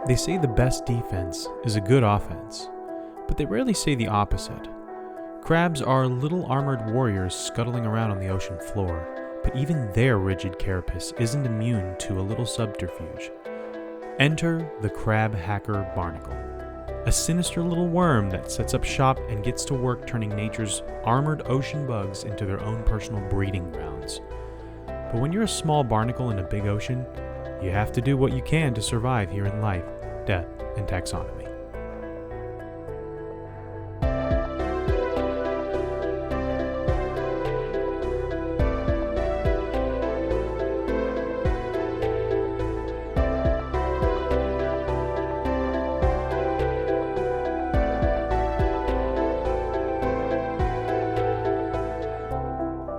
They say the best defense is a good offense, but they rarely say the opposite. Crabs are little armored warriors scuttling around on the ocean floor, but even their rigid carapace isn't immune to a little subterfuge. Enter the crab hacker Barnacle, a sinister little worm that sets up shop and gets to work turning nature's armored ocean bugs into their own personal breeding grounds. But when you're a small barnacle in a big ocean, you have to do what you can to survive here in life, death, and taxonomy.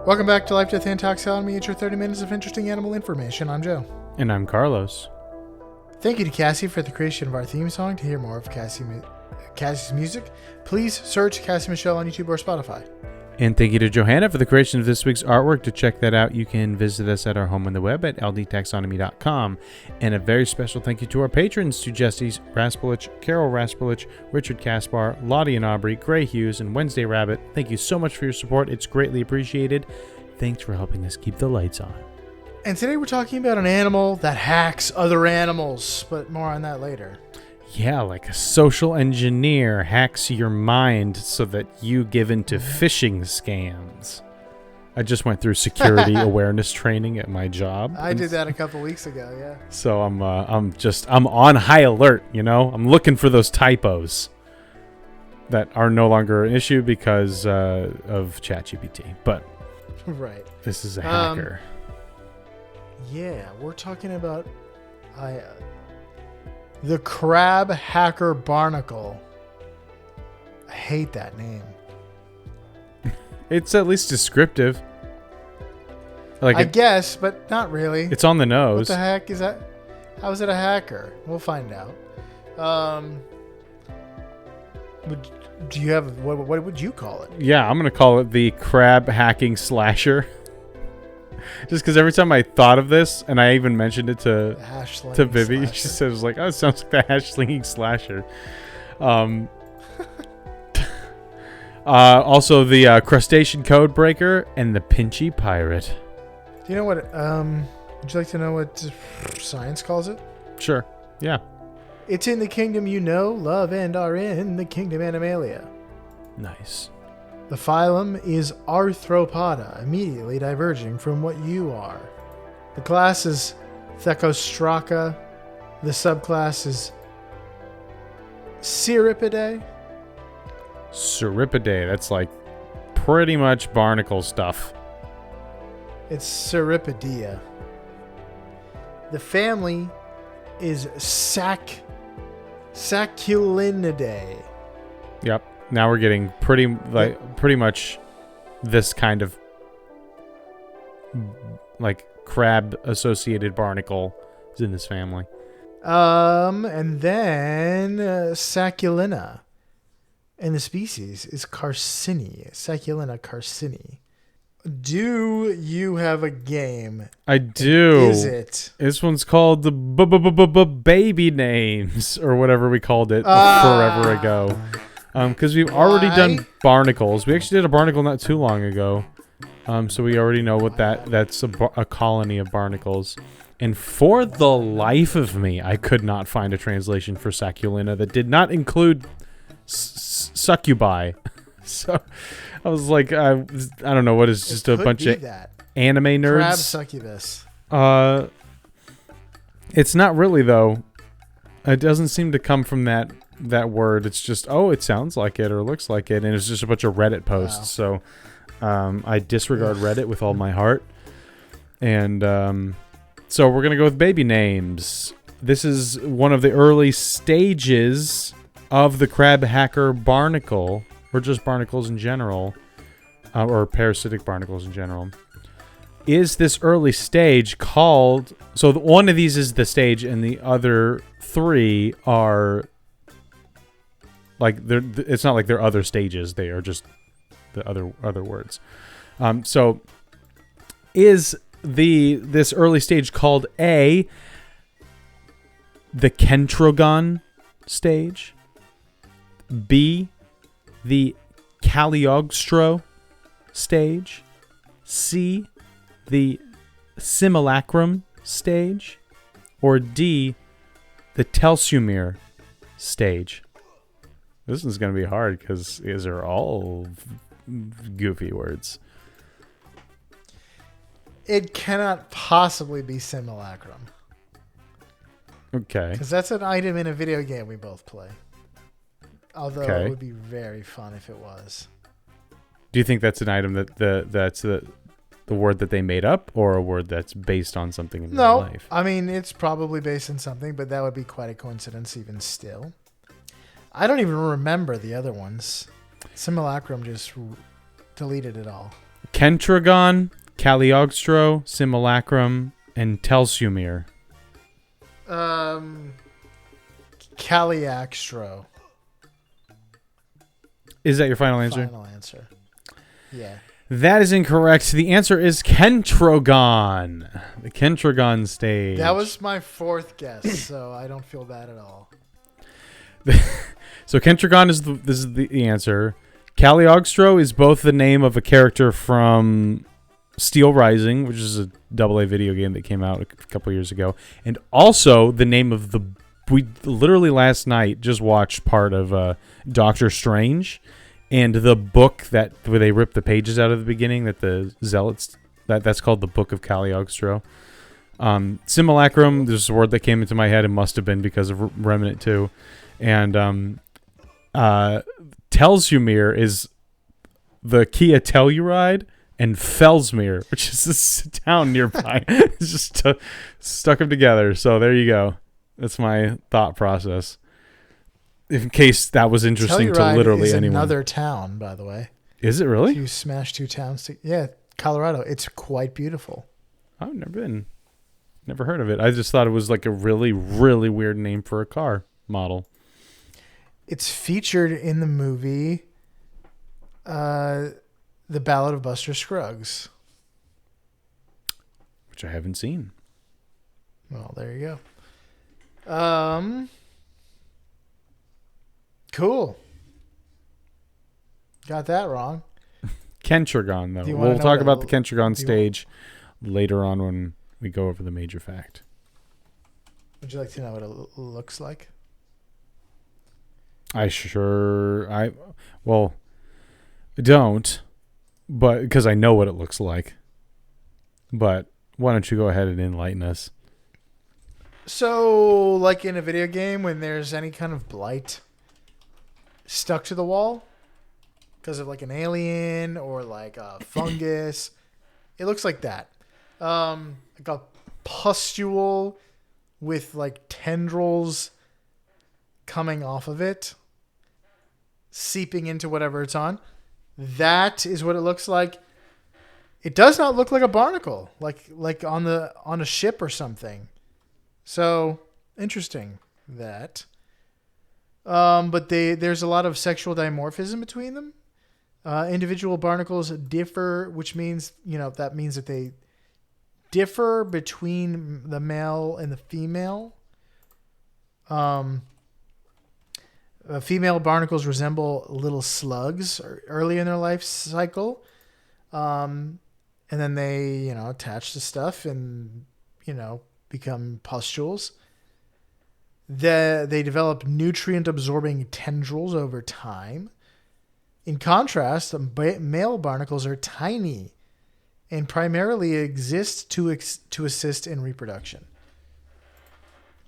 Welcome back to Life, Death, and Taxonomy. It's your 30 minutes of interesting animal information. I'm Joe. And I'm Carlos. Thank you to Cassie for the creation of our theme song. To hear more of Cassie's music, please search Cassie Michelle on YouTube or Spotify. And thank you to Johanna for the creation of this week's artwork. To check that out, you can visit us at our home on the web at ldtaxonomy.com. And a very special thank you to our patrons, to Jesse's Raspulich, Carol Raspulich, Richard Caspar, Lottie and Aubrey, Gray Hughes, and Wednesday Rabbit. Thank you so much for your support. It's greatly appreciated. Thanks for helping us keep the lights on. And today we're talking about an animal that hacks other animals, but more on that later. Yeah, like a social engineer hacks your mind so that you give into phishing scams. I just went through security awareness training at my job. I did that a couple weeks ago, yeah. So I'm on high alert, you know? I'm looking for those typos that are no longer an issue because of ChatGPT. But right. This is a hacker. Yeah, we're talking about the crab hacker Barnacle. I hate that name. It's at least descriptive. I guess, but not really. It's on the nose. What the heck is that? How is it a hacker? We'll find out. Do you have what would you call it? Yeah, I'm gonna call it the crab hacking slasher. Just because every time I thought of this, and I even mentioned it to Vivi, slasher. she says like, "Oh, it sounds like the hash slinging slasher." Also, the crustacean code breaker and the pinchy pirate. Do you know what? Would you like to know what science calls it? Sure. Yeah. It's in the kingdom you know, love, and are in the kingdom Animalia. Nice. The phylum is Arthropoda, immediately diverging from what you are. The class is Thecostraca. The subclass is Cirripidae. Cirripidae. That's like pretty much barnacle stuff. It's Cirripidea. The family is Sacculinidae. Yep. Now we're getting pretty much this kind of like crab associated barnacle is in this family. And then Sacculina. And the species is Carcini. Sacculina carcini. Do you have a game? I do. Is it? This one's called the baby names or whatever we called it forever ago. Because we've already done barnacles. We actually did a barnacle not too long ago. So we already know what that's a colony of barnacles. And for the life of me, I could not find a translation for Sacculina that did not include succubi. So I was like, I don't know what is just a bunch of anime nerds. Crab succubus. It's not really though. It doesn't seem to come from that word. It's just, it sounds like it or looks like it, and it's just a bunch of Reddit posts. Wow. So I disregard Reddit with all my heart. And so we're gonna go with baby names. This is one of the early stages of the crab hacker barnacle, or just barnacles in general, or parasitic barnacles in general. Is this early stage called... So one of these is the stage, and the other three are... Like, it's not like they're other stages. They are just the other words. So is this early stage called A, the Kentrogon stage, B, the Cagliostro stage, C, the Simulacrum stage, or D, the Telsumir stage? This one's going to be hard because these are all goofy words. It cannot possibly be Simulacrum. Okay. Because that's an item in a video game we both play. Although Okay. it would be very fun if it was. Do you think that's an item that's the word that they made up, or a word that's based on something in real life? I mean, it's probably based on something, but that would be quite a coincidence even still. I don't even remember the other ones. Simulacrum just deleted it all. Kentrogon, Cagliostro, Simulacrum, and Telsumir. Cagliostro. Is that your final answer? Final answer. Yeah. That is incorrect. The answer is Kentrogon. The Kentrogon stage. That was my fourth guess, so I don't feel bad at all. So Kentrogon is the answer. Cagliostro is both the name of a character from Steel Rising, which is a AA video game that came out a couple years ago, and also the name of the... We literally last night just watched part of Doctor Strange, and the book where they rip the pages out of the beginning that the zealots... That's called the Book of Cagliostro. Simulacrum, there's a word that came into my head. It must have been because of Remnant 2. And Telsumir is the Kia Telluride, and Fellsmere, which is a town nearby. It's just stuck them together. So there you go. That's my thought process. In case that was interesting to literally is anyone. Another town, by the way. Is it really? You smash two towns. Yeah, Colorado. It's quite beautiful. I've never heard of it. I just thought it was like a really, really weird name for a car model. It's featured in the movie The Ballad of Buster Scruggs. Which I haven't seen. Well, there you go. Cool. Got that wrong. Kentrogon, though. Do you wanna We'll know talk what about it- the Kentrogon stage later on when we go over the major fact. Would you like to know what it looks like? I don't, but because I know what it looks like. But why don't you go ahead and enlighten us? So, like in a video game, when there's any kind of blight stuck to the wall because of like an alien or like a fungus, it looks like that. Like a pustule with like tendrils coming off of it, seeping into whatever it's on. That is what it looks like. It does not look like a barnacle, like on a ship or something. So interesting that. But there's a lot of sexual dimorphism between them. Individual barnacles differ, which means that means that they differ between the male and the female. Female barnacles resemble little slugs early in their life cycle. And then they, attach to stuff and, become pustules. They develop nutrient-absorbing tendrils over time. In contrast, male barnacles are tiny and primarily exist to assist in reproduction.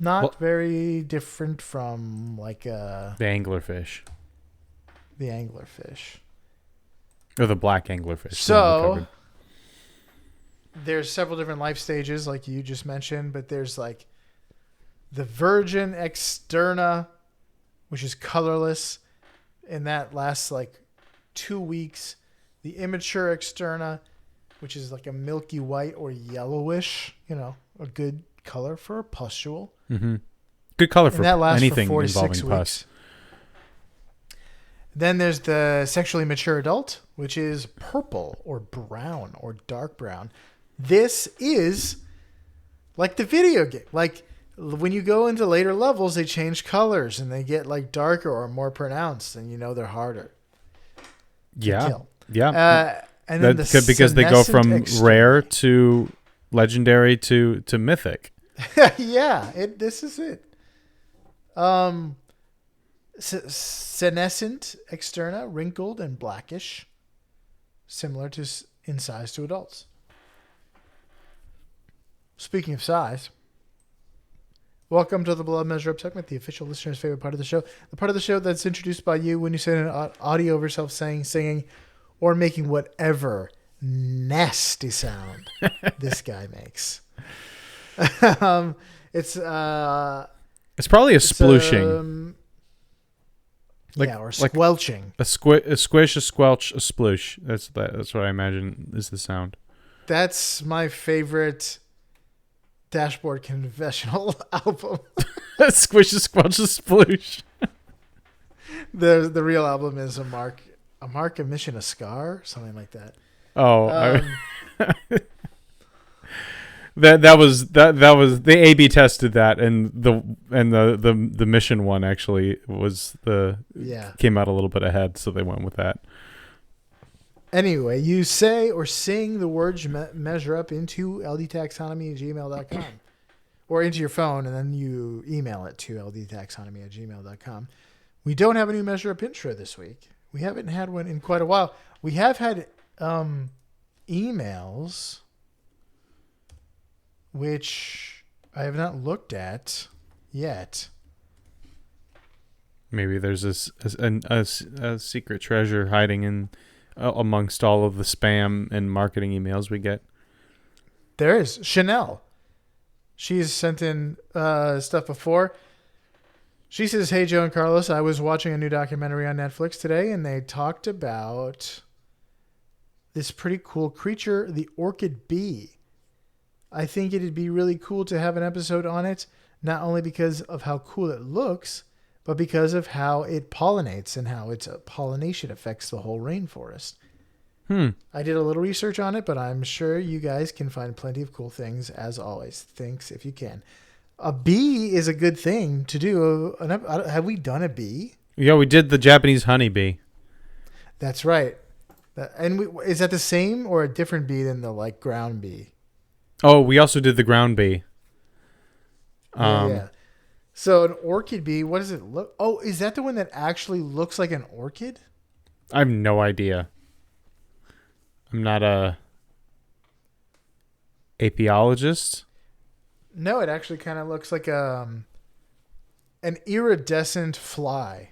Not very different from like the anglerfish. The anglerfish. Or the black anglerfish. So there's several different life stages like you just mentioned, but there's like the virgin externa, which is colorless, and that lasts like 2 weeks. The immature externa, which is like a milky white or yellowish, a good color for a pustule. Mm-hmm. Good color for anything for 4 to involving 6 pus. weeks. Then there's the sexually mature adult, which is purple or brown or dark brown. This is like the video game. Like when you go into later levels, they change colors and they get like darker or more pronounced, and you know they're harder to kill. Yeah. And then Because they go from senescent rare to legendary to mythic. yeah, this is it. Senescent externa, wrinkled and blackish, similar to in size to adults. Speaking of size, welcome to the Blood Measure Up segment, the official listener's favorite part of the show. The part of the show that's introduced by you when you send an audio of yourself saying, singing, or making whatever nasty sound this guy makes. It's probably a splooshing. Or squelching. A squish, a squelch, a sploosh. That's what I imagine is the sound. That's my favorite Dashboard Confessional album. Squish, a squelch, a sploosh. The real album is a mark, a mission, a scar, something like that. Oh, that was they A/B tested that, and the mission one actually was came out a little bit ahead, so they went with that. Anyway, you say or sing the words measure up into ldtaxonomy@gmail.com or into your phone, and then you email it to ldtaxonomy@gmail.com. We don't have a new measure up intro this week. We haven't had one in quite a while. We have had emails, which I have not looked at yet. Maybe there's a secret treasure hiding in amongst all of the spam and marketing emails we get. There is. Chanel. She's sent in stuff before. She says, "Hey, Joe and Carlos, I was watching a new documentary on Netflix today, and they talked about this pretty cool creature, the orchid bee. I think it'd be really cool to have an episode on it, not only because of how cool it looks, but because of how it pollinates and how its pollination affects the whole rainforest." I did a little research on it, but I'm sure you guys can find plenty of cool things, as always. Thanks if you can. A bee is a good thing to do. Have we done a bee? Yeah, we did the Japanese honeybee. That's right. Is that the same or a different bee than the ground bee? Oh, we also did the ground bee. Yeah. So an orchid bee, what does it look? Oh, is that the one that actually looks like an orchid? I have no idea. I'm not a apiologist. No, it actually kind of looks like an iridescent fly.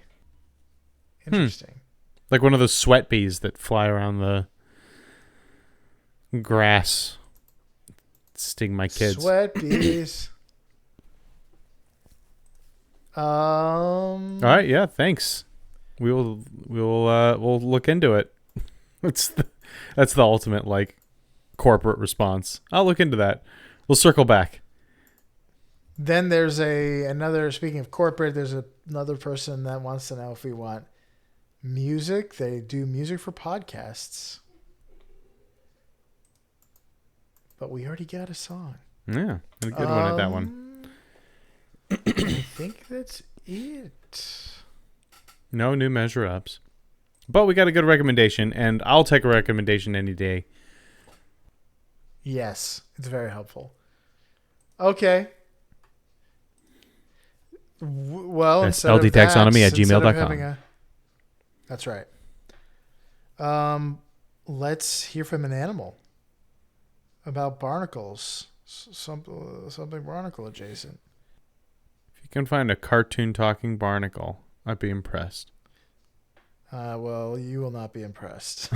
Interesting. Like one of those sweat bees that fly around the grass. Sting my kids. Sweat bees. All right, yeah, thanks. We'll look into it. That's the ultimate corporate response. I'll look into that. We'll circle back. Then there's another, speaking of corporate, there's another person that wants to know if we want music. They do music for podcasts. But we already got a song. Yeah, a good one at that one. I think that's it. No new measure ups. But we got a good recommendation, and I'll take a recommendation any day. Yes, it's very helpful. Okay. Well, that's ldtaxonomy@gmail.com. That's right. Let's hear from an animal about barnacles. Something barnacle adjacent. If you can find a cartoon talking barnacle, I'd be impressed. Well, you will not be impressed.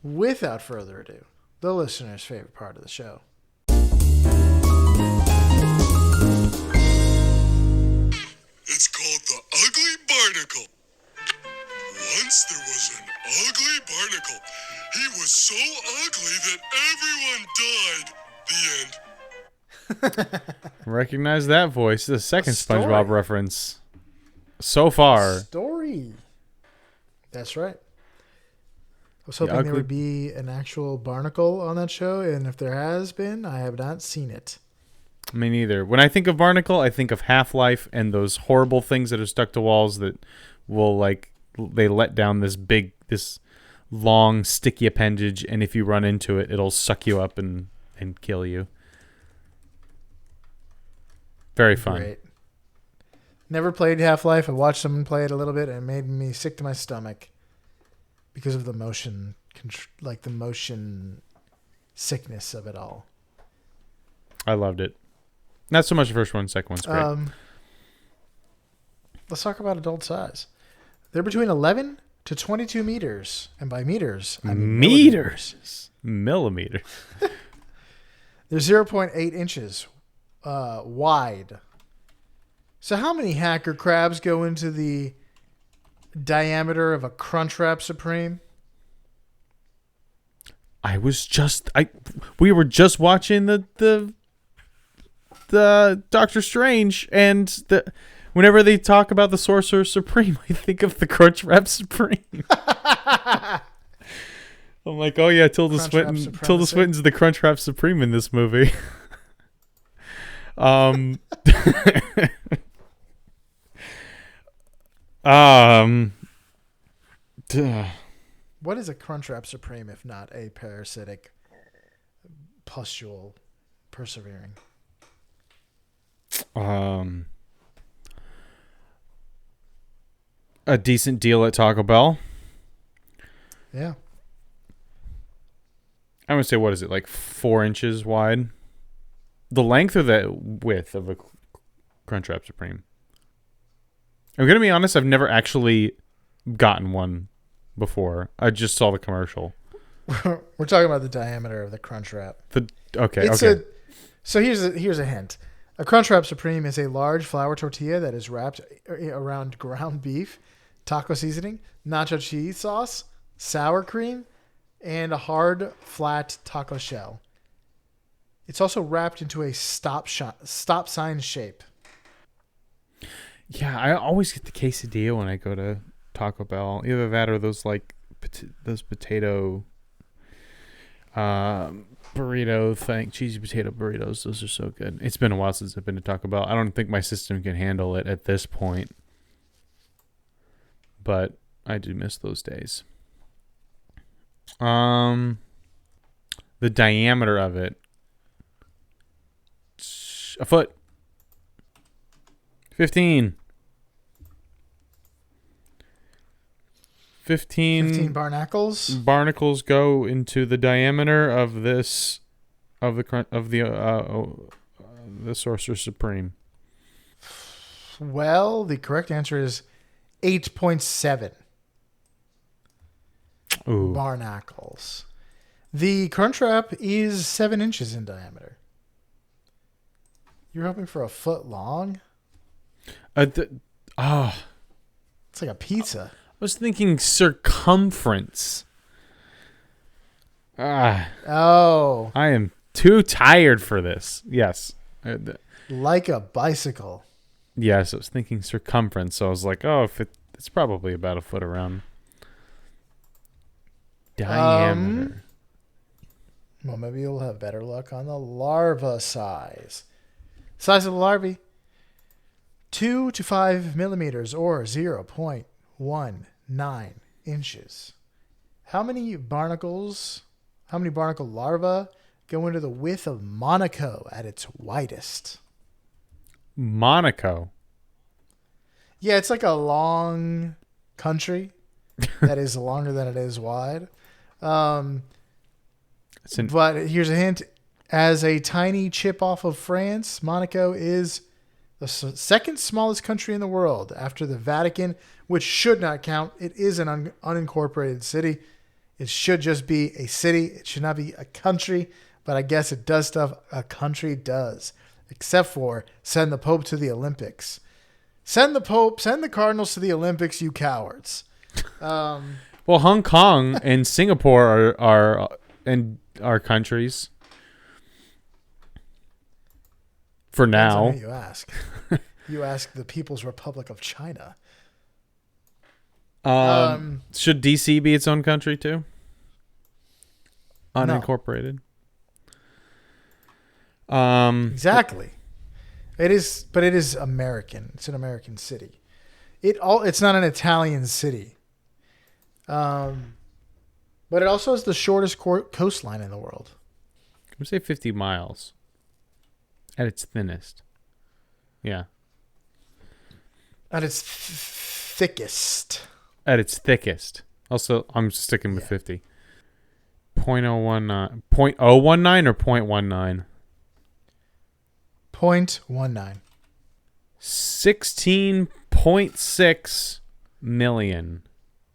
Without further ado, the listener's favorite part of the show. It's called the Ugly Barnacle. Once there was an ugly barnacle. He was so ugly that everyone died. The end. Recognize that voice. The second SpongeBob reference so far. Story. That's right. was The hoping there ugly- would be an actual barnacle on that show, and if there has been, I have not seen it. Me neither. When I think of Barnacle, I think of Half-Life and those horrible things that are stuck to walls that will they let down this long sticky appendage, and if you run into it, it'll suck you up and kill you. Very fun. Great. Never played Half-Life. I watched someone play it a little bit, and it made me sick to my stomach because of the motion, the motion sickness of it all. I loved it. Not so much the first one. Second one's great. Let's talk about adult size. They're between 11 to 22 meters, and by meters, I mean Millimeters. They're 0.8 inches wide. So how many hacker crabs go into the diameter of a Crunchwrap Supreme? We were just watching the Doctor Strange, and whenever they talk about the Sorcerer Supreme, I think of the Crunchwrap Supreme. I'm like, oh yeah, Tilda Swinton's the Crunchwrap Supreme in this movie. What is a Crunchwrap Supreme if not a parasitic pustule persevering? A decent deal at Taco Bell. Yeah. I would say, what is it, like 4 inches wide? The length or the width of a Crunchwrap Supreme? I'm going to be honest, I've never actually gotten one before. I just saw the commercial. We're talking about the diameter of the Crunchwrap. Okay. So here's a hint. A Crunchwrap Supreme is a large flour tortilla that is wrapped around ground beef, taco seasoning, nacho cheese sauce, sour cream, and a hard, flat taco shell. It's also wrapped into a stop sign shape. Yeah, I always get the quesadilla when I go to Taco Bell. Either that or those those potato burrito thing, cheesy potato burritos. Those are so good. It's been a while since I've been to Taco Bell. I don't think my system can handle it at this point, but I do miss those days. The diameter of it, a foot. 15 barnacles. Barnacles go into the diameter of the Sorcerer Supreme. Well, the correct answer is 8.7 barnacles. The Crunchwrap is 7 inches in diameter. You're hoping for a foot long? It's like a pizza. I was thinking circumference. Oh. I am too tired for this. Yes. Like a bicycle. Yes, I was thinking circumference. So I was like, it's probably about a foot around. Diameter. Well, maybe you'll have better luck on the larva size. Size of the larvae, 2 to 5 millimeters or 0.19 inches. How many barnacle larvae go into the width of Monaco at its widest? Monaco? Yeah, it's like a long country that is longer than it is wide. But here's a hint. As a tiny chip off of France, Monaco is the second smallest country in the world after the Vatican, which should not count. It is an unincorporated city. It should just be a city. It should not be a country, but I guess it does stuff a country does, except for send the Pope to the Olympics. Send the Cardinals to the Olympics, you cowards. Well, Hong Kong and Singapore are countries. For now. You ask. You ask the People's Republic of China. Should DC be its own country too? Unincorporated. Exactly. It is, but it is American. It's an American city. It's not an Italian city. But it also has the shortest coastline in the world. Can we say 50 miles at its thinnest? Yeah. At its thickest. At its thickest. Also, I'm sticking with 50. 0.019. 0.019 or 0.19? 0.19. 16.6 million.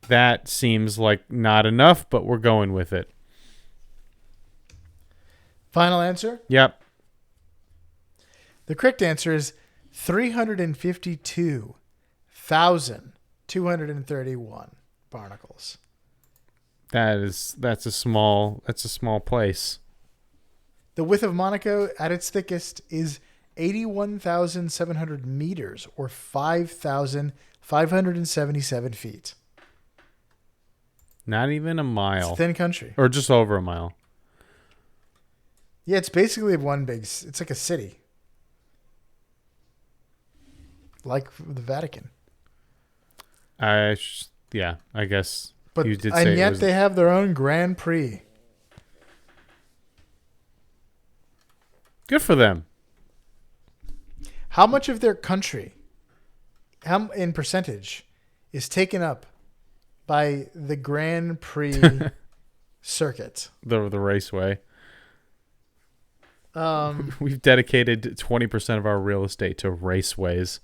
That seems like not enough, but we're going with it. Final answer? Yep. The correct answer is 352,231 barnacles. That's a small place. The width of Monaco at its thickest is 81,700 meters, or 5,577 feet. Not even a mile. It's a thin country. Or just over a mile. Yeah, it's basically it's like a city. Like the Vatican. I guess But you did say and yet they have their own Grand Prix. Good for them. How much of their country, in percentage, is taken up by the Grand Prix circuit? The raceway. Um, We've dedicated 20% of our real estate to raceways.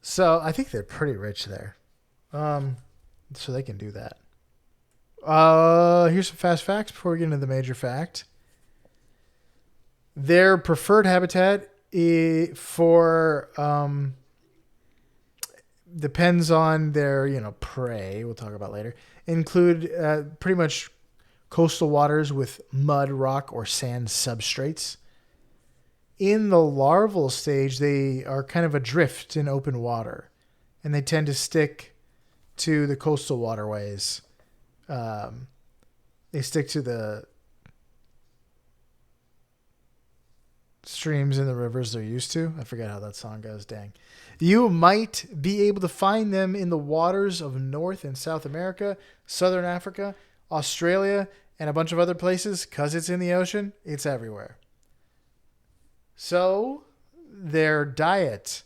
So I think they're pretty rich there. So they can do that. Here's some fast facts before we get into the major fact. Their preferred habitat depends on their prey. We'll talk about later. Include pretty much coastal waters with mud, rock, or sand substrates. In the larval stage, they are kind of adrift in open water, and they tend to stick to the coastal waterways. They stick to the streams and the rivers they're used to. I forget how that song goes, dang. You might be able to find them in the waters of North and South America, Southern Africa, Australia, and a bunch of other places. Because it's in the ocean, it's everywhere. So, their diet.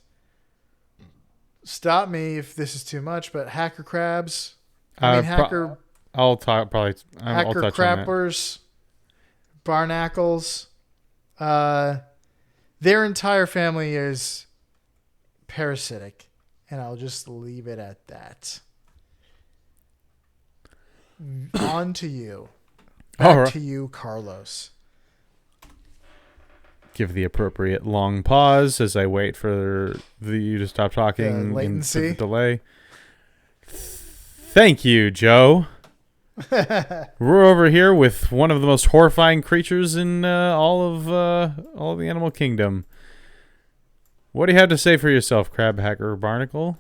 Stop me if this is too much, but hacker crabs. I'll touch crappers, barnacles. Their entire family is parasitic, and I'll just leave it at that. On to you. Back to you, Carlos. Give the appropriate long pause as I wait for you to stop talking. Latency. The delay. Thank you, Joe. We're over here with one of the most horrifying creatures in all of the animal kingdom. What do you have to say for yourself, Crab Hacker Barnacle?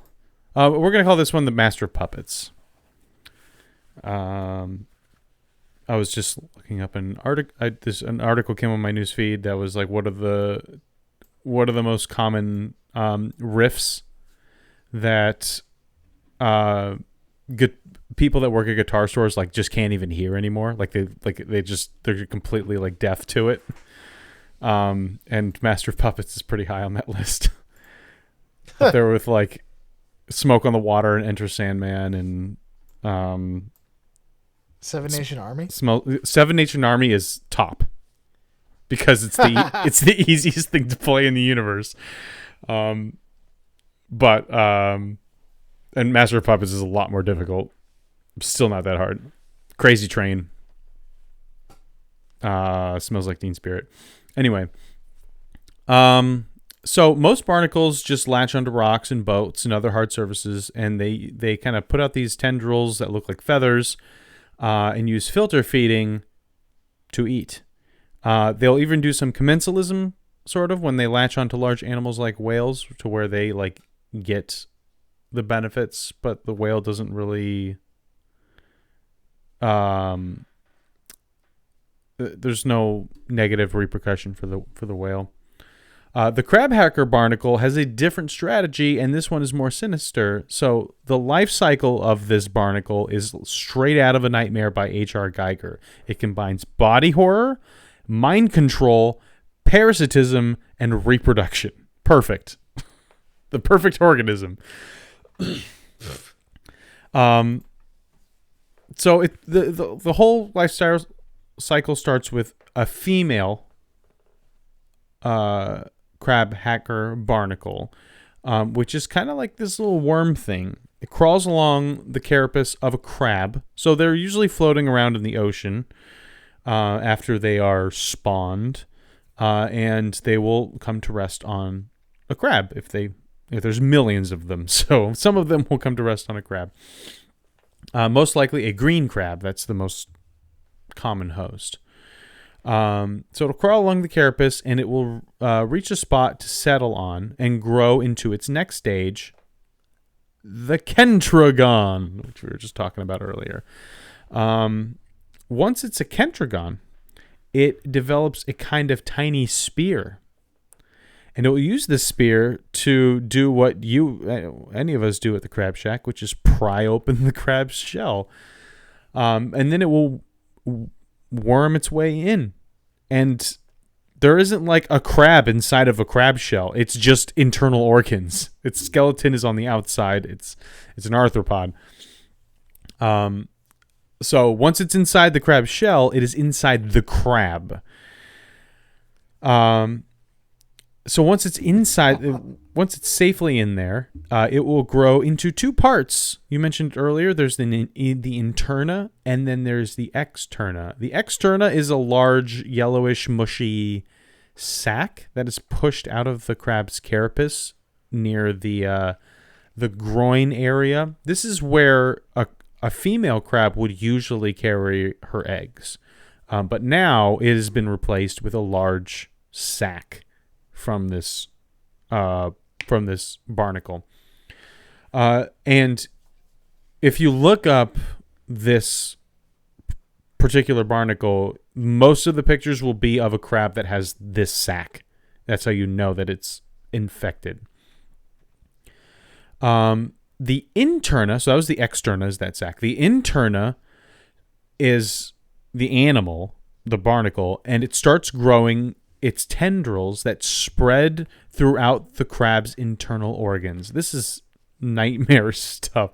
We're gonna call this one the Master of Puppets. I was just looking up an article. An article came on my news feed that was like, what are the most common riffs that good people that work at guitar stores like just can't even hear anymore. They're completely like deaf to it. And Master of Puppets is pretty high on that list. Up there with like Smoke on the Water and Enter Sandman and Seven Nation Army. Seven Nation Army is top because it's the easiest thing to play in the universe. And Master of Puppets is a lot more difficult. Still not that hard. Crazy Train. Smells Like Teen Spirit. Anyway, so most barnacles just latch onto rocks and boats and other hard surfaces, and they kind of put out these tendrils that look like feathers, and use filter feeding to eat. They'll even do some commensalism, sort of, when they latch onto large animals like whales, to where they like get the benefits, but the whale doesn't really there's no negative repercussion for the whale. The crab hacker barnacle has a different strategy, and this one is more sinister. So the life cycle of this barnacle is straight out of A Nightmare by H.R. Geiger. It combines body horror, mind control, parasitism, and reproduction. Perfect. The perfect organism. So the whole lifestyle cycle starts with a female crab hacker barnacle, which is kind of like this little worm thing. It crawls along the carapace of a crab. So they're usually floating around in the ocean after they are spawned, and they will come to rest on a crab if there's millions of them. So some of them will come to rest on a crab. Most likely a green crab. That's the most common host. So it'll crawl along the carapace, and it will reach a spot to settle on and grow into its next stage, the kentragon, which we were just talking about earlier. Once it's a kentragon, it develops a kind of tiny spear. And it will use this spear to do what any of us do at the Crab Shack, which is pry open the crab's shell. And then it will worm its way in. And there isn't like a crab inside of a crab shell. It's just internal organs. Its skeleton is on the outside. It's an arthropod. So once it's inside the crab shell, it is inside the crab. So once it's inside, once it's safely in there, it will grow into two parts. You mentioned earlier, there's the interna, and then there's the externa. The externa is a large, yellowish, mushy sac that is pushed out of the crab's carapace near the groin area. This is where a female crab would usually carry her eggs, but now it has been replaced with a large sac from this barnacle. And if you look up this particular barnacle, most of the pictures will be of a crab that has this sac. That's how you know that it's infected. The interna, so that was the externa, is that sac. The interna is the animal, the barnacle, and it starts growing its tendrils that spread throughout the crab's internal organs. This is nightmare stuff.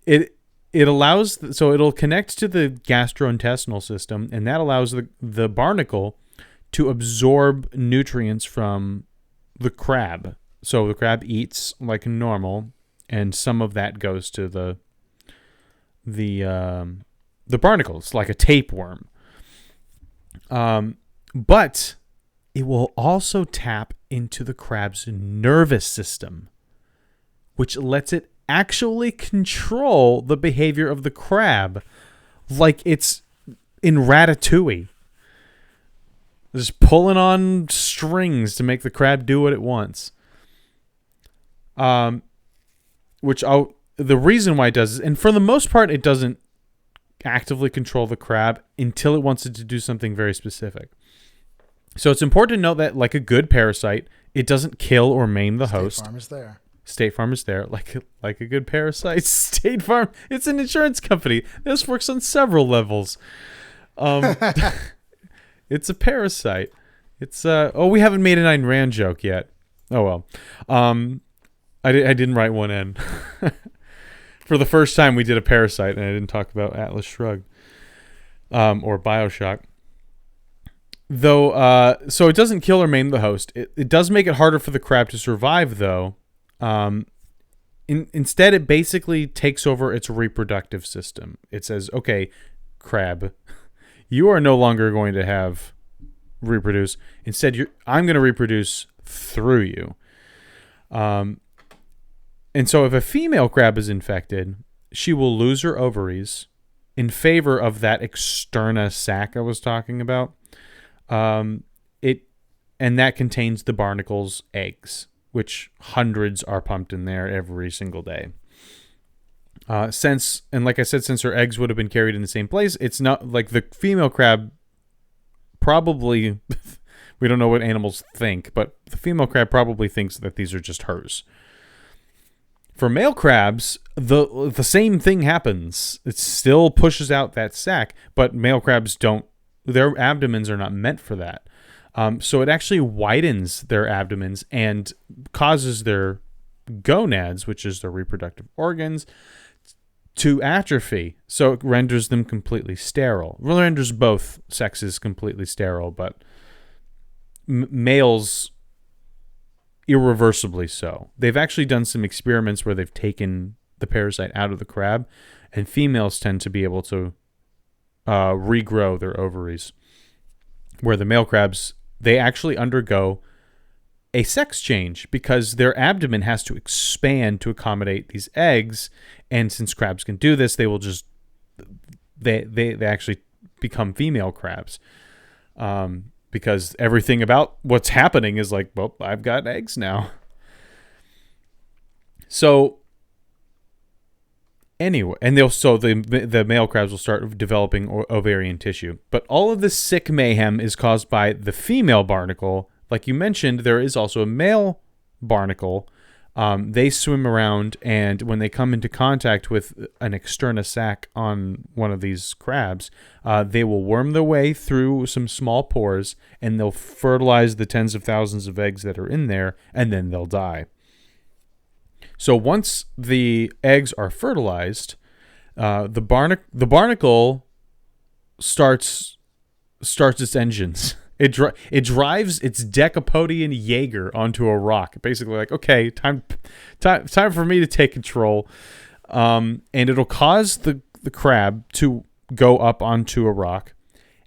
It allows, so it'll connect to the gastrointestinal system, and that allows the barnacle to absorb nutrients from the crab. So the crab eats like normal, and some of that goes to the barnacle. It's like a tapeworm. But it will also tap into the crab's nervous system, which lets it actually control the behavior of the crab, like it's in Ratatouille. Just pulling on strings to make the crab do what it wants. The reason why it does is, and for the most part, it doesn't actively control the crab until it wants it to do something very specific. So it's important to note that, like a good parasite, it doesn't kill or maim the host. State Farm is there. State Farm is there. Like a good parasite, State Farm, it's an insurance company. This works on several levels. It's a parasite. It's we haven't made an Ayn Rand joke yet. Oh well. I didn't write one in. For the first time, we did a parasite, and I didn't talk about Atlas Shrugged or BioShock. Though, so it doesn't kill or maim the host. It does make it harder for the crab to survive, though. Instead, it basically takes over its reproductive system. It says, okay, crab, you are no longer going to reproduce. Instead, I'm going to reproduce through you. And so if a female crab is infected, she will lose her ovaries in favor of that externa sac I was talking about. And that contains the barnacle's eggs, which hundreds are pumped in there every single day. Since her eggs would have been carried in the same place, it's not like the female crab probably, we don't know what animals think, but the female crab probably thinks that these are just hers. For male crabs, the same thing happens. It still pushes out that sac, but male crabs don't, their abdomens are not meant for that. So it actually widens their abdomens and causes their gonads, which is their reproductive organs, to atrophy. So it renders them completely sterile. It renders both sexes completely sterile, but males irreversibly so. They've actually done some experiments where they've taken the parasite out of the crab, and females tend to be able to regrow their ovaries, where the male crabs, they actually undergo a sex change because their abdomen has to expand to accommodate these eggs, and since crabs can do this, they will just they actually become female crabs, because everything about what's happening is like, well, I've got eggs now. So anyway, and the male crabs will start developing ovarian tissue. But all of this sick mayhem is caused by the female barnacle. Like you mentioned, there is also a male barnacle. They swim around, and when they come into contact with an externa sac on one of these crabs, they will worm their way through some small pores, and they'll fertilize the tens of thousands of eggs that are in there, and then they'll die. So once the eggs are fertilized, the barnacle starts its engines. It drives its Decapodian Jaeger onto a rock. Basically, like, okay, time for me to take control. And it'll cause the crab to go up onto a rock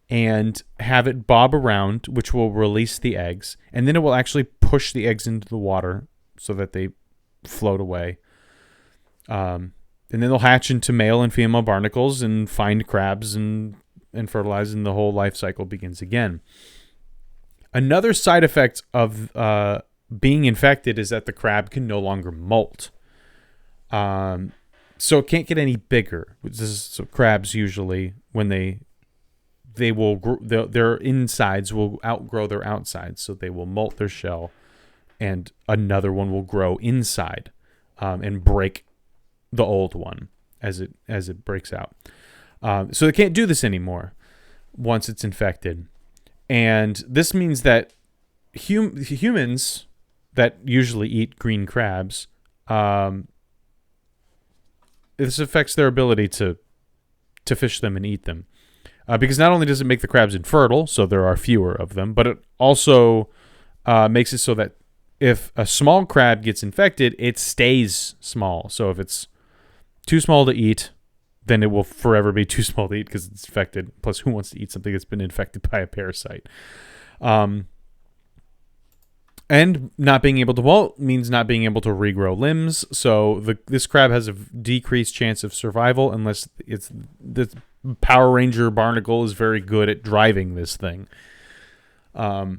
and have it bob around, which will release the eggs. And then it will actually push the eggs into the water so that they float away. And then they'll hatch into male and female barnacles and find crabs and fertilize, and the whole life cycle begins again. Another side effect of being infected is that the crab can no longer molt. So it can't get any bigger. So crabs usually, when they will their insides will outgrow their outsides, so they will molt their shell, and another one will grow inside and break the old one as it breaks out. So they can't do this anymore once it's infected. And this means that humans that usually eat green crabs, this affects their ability to fish them and eat them. Because not only does it make the crabs infertile, so there are fewer of them, but it also makes it so that if a small crab gets infected, it stays small. So if it's too small to eat, then it will forever be too small to eat because it's infected. Plus, who wants to eat something that's been infected by a parasite? And not being able to molt means not being able to regrow limbs. So this crab has a decreased chance of survival unless the Power Ranger barnacle is very good at driving this thing. So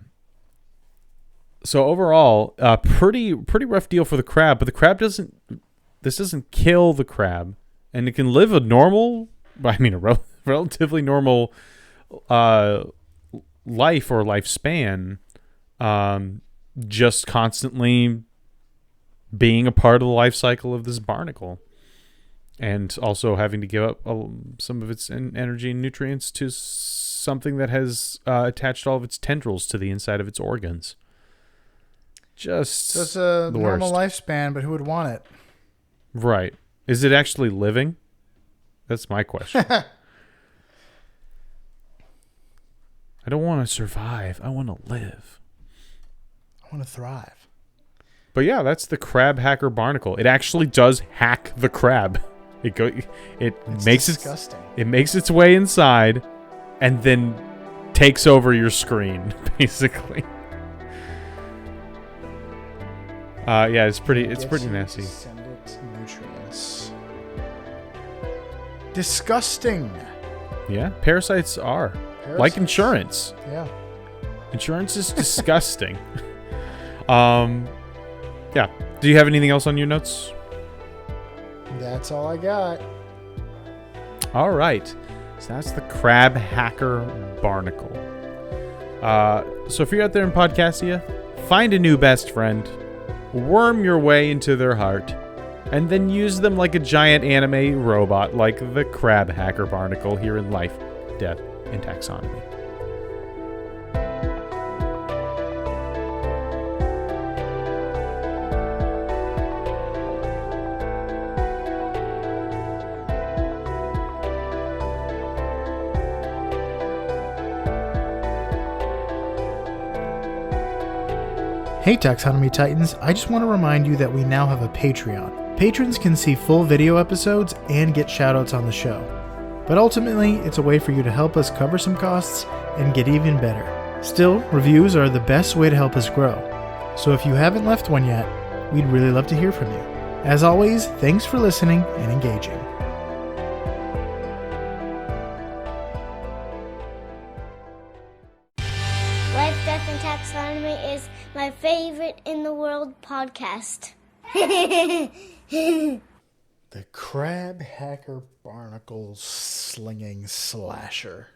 overall, pretty rough deal for the crab. But the crab doesn't kill the crab. And it can live a relatively normal life or lifespan, just constantly being a part of the life cycle of this barnacle, and also having to give up some of its energy and nutrients to something that has attached all of its tendrils to the inside of its organs. So it's a normal lifespan, but who would want it? Right. Is it actually living? That's my question. I don't want to survive. I want to live. I want to thrive. But yeah, that's the crab hacker barnacle. It actually does hack the crab. It's disgusting. It makes its way inside and then takes over your screen, basically. Yeah, it's pretty nasty. Nutrients. Disgusting. Yeah, parasites are. Like insurance. Yeah. Insurance is disgusting. Yeah. Do you have anything else on your notes? That's all I got. All right. So that's the crab hacker barnacle. So if you're out there in Podcastia, find a new best friend, worm your way into their heart, and then use them like a giant anime robot like the crab hacker barnacle here in Life, Death, and Taxonomy. Hey Taxonomy Titans, I just want to remind you that we now have a Patreon. Patrons can see full video episodes and get shoutouts on the show. But ultimately, it's a way for you to help us cover some costs and get even better. Still, reviews are the best way to help us grow. So if you haven't left one yet, we'd really love to hear from you. As always, thanks for listening and engaging. Life, Death, and Taxonomy is my favorite in the world podcast. The crab hacker barnacle slinging slasher.